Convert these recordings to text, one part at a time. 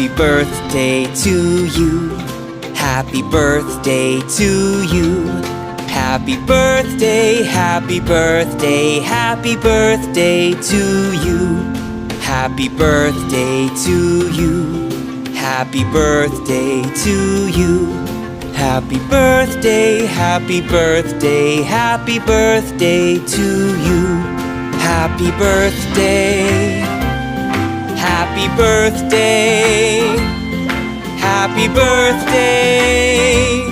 Happy birthday to you. Happy birthday to you. Happy birthday, happy birthday, happy birthday to you. Happy birthday to you. Happy birthday to you. Happy birthday, happy birthday, happy birthday to you. Happy birthday. Happy birthday. Happy birthday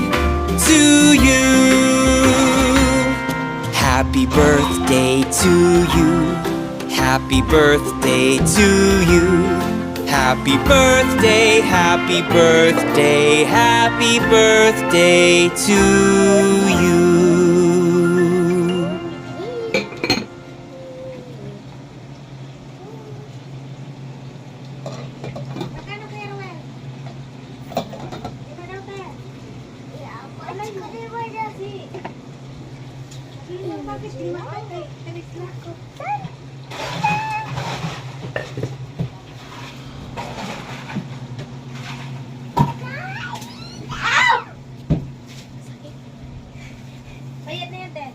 to you. Happy birthday to you. Happy birthday to you. Happy birthday, happy birthday, happy birthday to you. Magkano kaya, Ruel? Lima daw, te. Alay, hindi mo dyan si. Sabihin mo, bakit lima daw, te? Talis na ako. Bayad na yan, te.